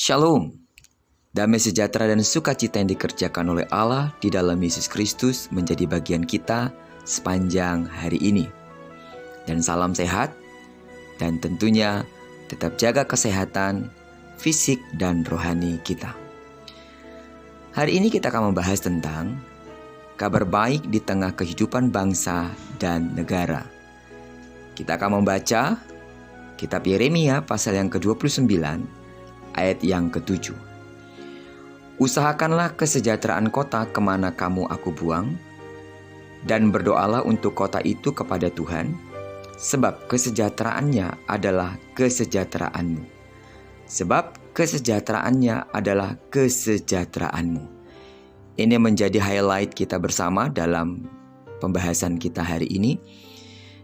Shalom, damai sejahtera dan sukacita yang dikerjakan oleh Allah di dalam Yesus Kristus menjadi bagian kita sepanjang hari ini. Dan salam sehat, dan tentunya tetap jaga kesehatan fisik dan rohani kita. Hari ini kita akan membahas tentang kabar baik di tengah kehidupan bangsa dan negara. Kita akan membaca kitab Yeremia pasal yang ke-29 ayat yang ke-7. Usahakanlah kesejahteraan kota kemana kamu aku buang, dan berdoalah untuk kota itu kepada Tuhan, sebab kesejahteraannya adalah kesejahteraanmu. Sebab kesejahteraannya adalah kesejahteraanmu. Ini menjadi highlight kita bersama dalam pembahasan kita hari ini,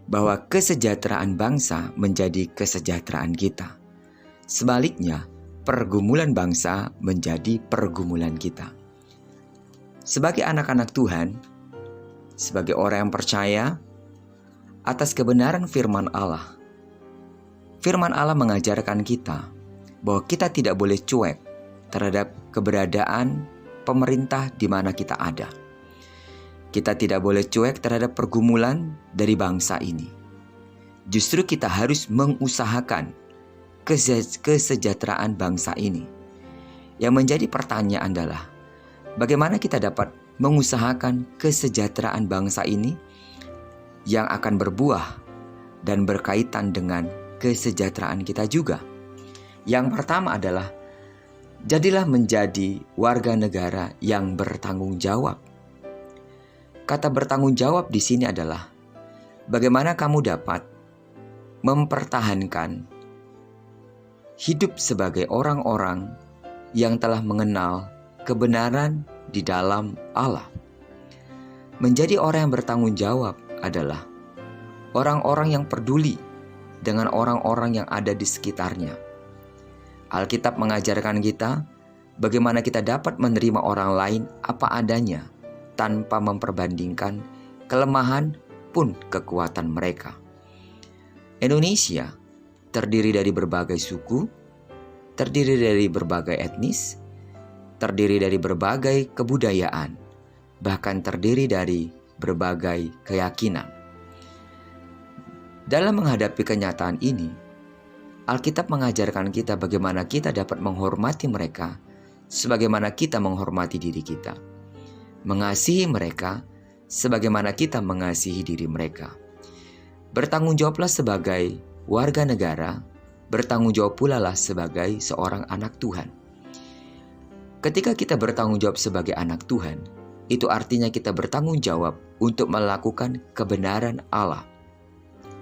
bahwa kesejahteraan bangsa menjadi kesejahteraan kita. Sebaliknya, pergumulan bangsa menjadi pergumulan kita. Sebagai anak-anak Tuhan, sebagai orang yang percaya atas kebenaran firman Allah mengajarkan kita bahwa kita tidak boleh cuek terhadap keberadaan pemerintah di mana kita ada. Kita tidak boleh cuek terhadap pergumulan dari bangsa ini. Justru kita harus mengusahakan kesejahteraan bangsa ini. Yang menjadi pertanyaan adalah, bagaimana kita dapat mengusahakan kesejahteraan bangsa ini yang akan berbuah dan berkaitan dengan kesejahteraan kita juga. Yang pertama adalah, jadilah menjadi warga negara yang bertanggung jawab. Kata bertanggung jawab di sini adalah, bagaimana kamu dapat mempertahankan hidup sebagai orang-orang yang telah mengenal kebenaran di dalam Allah. Menjadi orang yang bertanggung jawab adalah orang-orang yang peduli dengan orang-orang yang ada di sekitarnya. Alkitab mengajarkan kita bagaimana kita dapat menerima orang lain apa adanya tanpa memperbandingkan kelemahan pun kekuatan mereka. Indonesia terdiri dari berbagai suku, terdiri dari berbagai etnis, terdiri dari berbagai kebudayaan, bahkan terdiri dari berbagai keyakinan. Dalam menghadapi kenyataan ini, Alkitab mengajarkan kita bagaimana kita dapat menghormati mereka sebagaimana kita menghormati diri kita. Mengasihi mereka sebagaimana kita mengasihi diri mereka. Bertanggung jawablah sebagai warga negara, bertanggung jawab pula lah sebagai seorang anak Tuhan. Ketika kita bertanggung jawab sebagai anak Tuhan, itu artinya kita bertanggung jawab untuk melakukan kebenaran Allah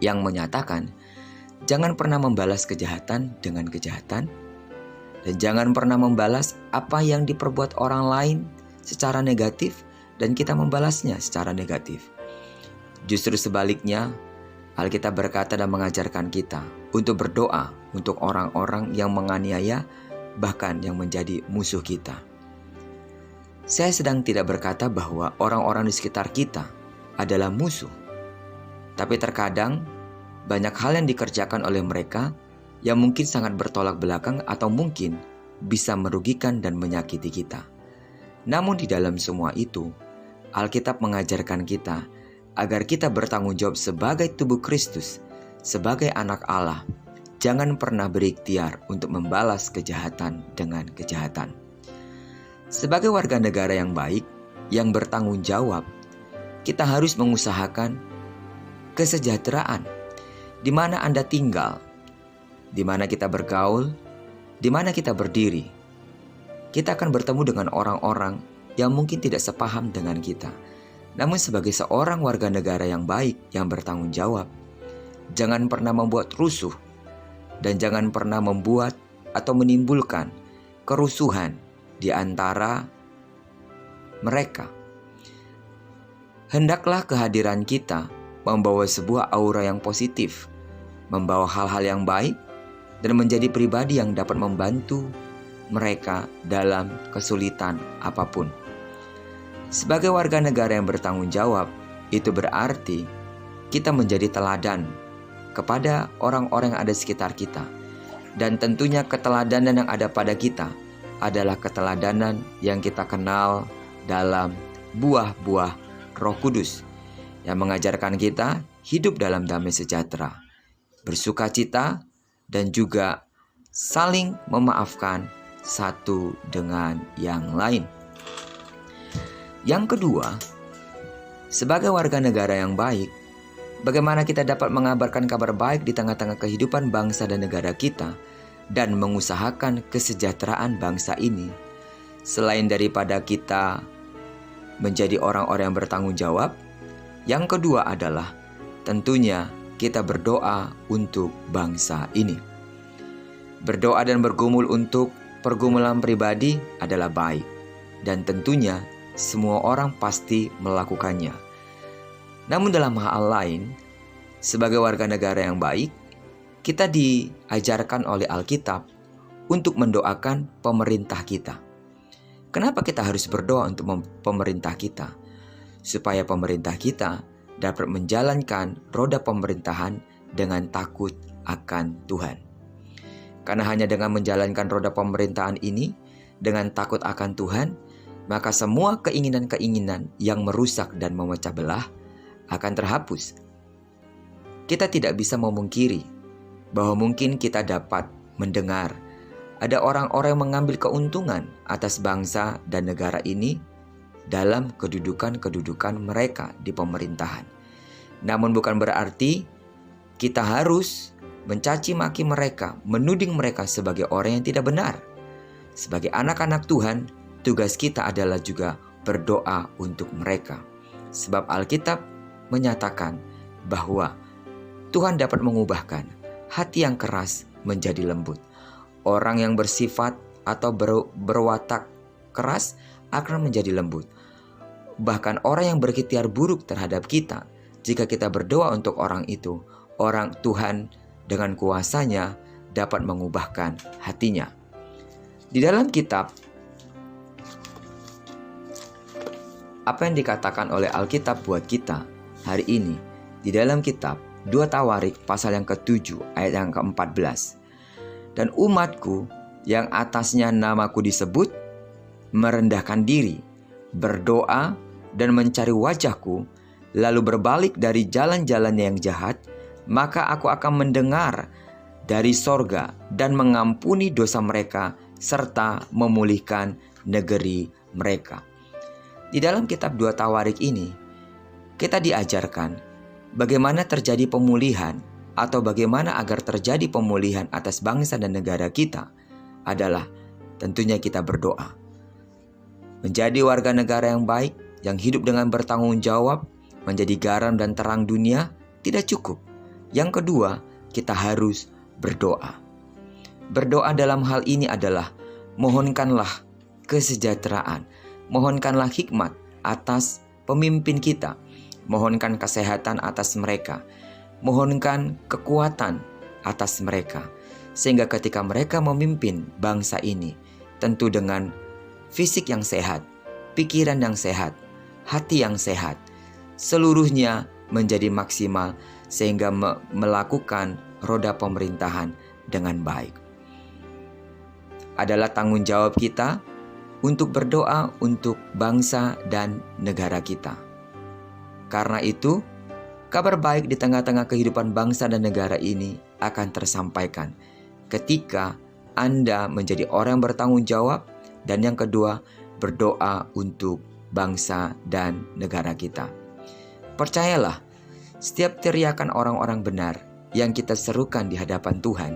yang menyatakan, jangan pernah membalas kejahatan dengan kejahatan, dan jangan pernah membalas apa yang diperbuat orang lain secara negatif dan kita membalasnya secara negatif. Justru sebaliknya, Alkitab berkata dan mengajarkan kita untuk berdoa untuk orang-orang yang menganiaya, bahkan yang menjadi musuh kita. Saya sedang tidak berkata bahwa orang-orang di sekitar kita adalah musuh. Tapi terkadang banyak hal yang dikerjakan oleh mereka yang mungkin sangat bertolak belakang atau mungkin bisa merugikan dan menyakiti kita. Namun di dalam semua itu, Alkitab mengajarkan kita agar kita bertanggung jawab sebagai tubuh Kristus, sebagai anak Allah. Jangan pernah berikhtiar untuk membalas kejahatan dengan kejahatan. Sebagai warga negara yang baik, yang bertanggung jawab, kita harus mengusahakan kesejahteraan di mana Anda tinggal, di mana kita bergaul, di mana kita berdiri. Kita akan bertemu dengan orang-orang yang mungkin tidak sepaham dengan kita. Namun sebagai seorang warga negara yang baik, yang bertanggung jawab, jangan pernah membuat rusuh dan jangan pernah membuat atau menimbulkan kerusuhan di antara mereka. Hendaklah kehadiran kita membawa sebuah aura yang positif, membawa hal-hal yang baik, dan menjadi pribadi yang dapat membantu mereka dalam kesulitan apapun. Sebagai warga negara yang bertanggung jawab, itu berarti kita menjadi teladan kepada orang-orang yang ada di sekitar kita. Dan tentunya keteladanan yang ada pada kita adalah keteladanan yang kita kenal dalam buah-buah Roh Kudus yang mengajarkan kita hidup dalam damai sejahtera, bersukacita, dan juga saling memaafkan satu dengan yang lain. Yang kedua, sebagai warga negara yang baik, bagaimana kita dapat mengabarkan kabar baik di tengah-tengah kehidupan bangsa dan negara kita dan mengusahakan kesejahteraan bangsa ini? Selain daripada kita menjadi orang-orang yang bertanggung jawab, yang kedua adalah tentunya kita berdoa untuk bangsa ini. Berdoa dan bergumul untuk pergumulan pribadi adalah baik, dan tentunya semua orang pasti melakukannya. Namun dalam hal lain, sebagai warga negara yang baik, kita diajarkan oleh Alkitab untuk mendoakan pemerintah kita. Kenapa kita harus berdoa untuk pemerintah kita? Supaya pemerintah kita dapat menjalankan roda pemerintahan dengan takut akan Tuhan. Karena hanya dengan menjalankan roda pemerintahan ini dengan takut akan Tuhan, maka semua keinginan-keinginan yang merusak dan memecah belah akan terhapus. Kita tidak bisa memungkiri bahwa mungkin kita dapat mendengar ada orang-orang yang mengambil keuntungan atas bangsa dan negara ini dalam kedudukan-kedudukan mereka di pemerintahan. Namun bukan berarti kita harus mencaci maki mereka, menuding mereka sebagai orang yang tidak benar. Sebagai anak-anak Tuhan, tugas kita adalah juga berdoa untuk mereka. Sebab Alkitab menyatakan bahwa Tuhan dapat mengubahkan hati yang keras menjadi lembut. Orang yang bersifat atau berwatak keras akan menjadi lembut. Bahkan orang yang berkityar buruk terhadap kita, jika kita berdoa untuk orang itu, orang Tuhan dengan kuasanya dapat mengubahkan hatinya. Di dalam kitab, apa yang dikatakan oleh Alkitab buat kita hari ini, di dalam kitab 2 Tawarik pasal yang ke-7 ayat yang ke-14. Dan umatku yang atasnya namaku disebut, merendahkan diri, berdoa dan mencari wajahku, lalu berbalik dari jalan-jalannya yang jahat, maka aku akan mendengar dari sorga dan mengampuni dosa mereka serta memulihkan negeri mereka. Di dalam kitab 2 Tawarik ini, kita diajarkan bagaimana terjadi pemulihan atau bagaimana agar terjadi pemulihan atas bangsa dan negara kita adalah tentunya kita berdoa. Menjadi warga negara yang baik, yang hidup dengan bertanggung jawab, menjadi garam dan terang dunia tidak cukup. Yang kedua, kita harus berdoa. Berdoa dalam hal ini adalah mohonkanlah kesejahteraan, mohonkanlah hikmat atas pemimpin kita, mohonkan kesehatan atas mereka, mohonkan kekuatan atas mereka, sehingga ketika mereka memimpin bangsa ini, tentu dengan fisik yang sehat, pikiran yang sehat, hati yang sehat, seluruhnya menjadi maksimal sehingga melakukan roda pemerintahan dengan baik. Adalah tanggung jawab kita untuk berdoa untuk bangsa dan negara kita. Karena itu, kabar baik di tengah-tengah kehidupan bangsa dan negara ini akan tersampaikan ketika Anda menjadi orang yang bertanggung jawab, dan yang kedua, berdoa untuk bangsa dan negara kita. Percayalah, setiap teriakan orang-orang benar yang kita serukan di hadapan Tuhan,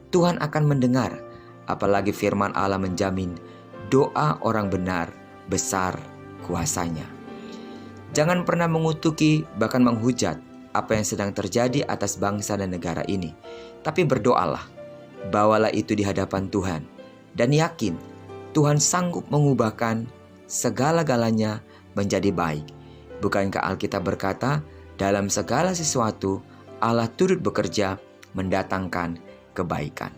Tuhan akan mendengar. Apalagi firman Allah menjamin doa orang benar besar kuasanya. Jangan pernah mengutuki bahkan menghujat apa yang sedang terjadi atas bangsa dan negara ini. Tapi berdoalah, bawalah itu di hadapan Tuhan, dan yakin Tuhan sanggup mengubahkan segala-galanya menjadi baik. Bukankah Alkitab berkata, dalam segala sesuatu Allah turut bekerja mendatangkan kebaikan.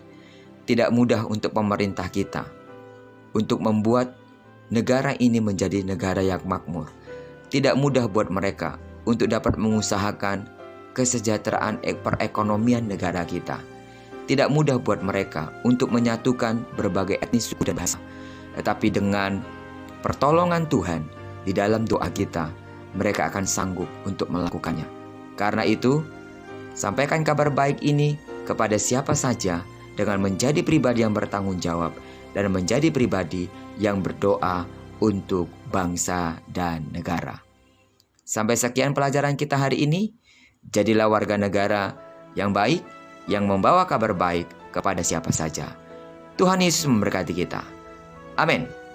Tidak mudah untuk pemerintah kita untuk membuat negara ini menjadi negara yang makmur. Tidak mudah buat mereka untuk dapat mengusahakan kesejahteraan perekonomian negara kita. tidak mudah buat mereka untuk menyatukan berbagai etnis suku dan bahasa. Tetapi dengan pertolongan Tuhan di dalam doa kita, mereka akan sanggup untuk melakukannya. Karena itu, sampaikan kabar baik ini kepada siapa saja dengan menjadi pribadi yang bertanggung jawab dan menjadi pribadi yang berdoa untuk bangsa dan negara. Sampai sekian pelajaran kita hari ini. Jadilah warga negara yang baik, yang membawa kabar baik kepada siapa saja. Tuhan Yesus memberkati kita. Amin.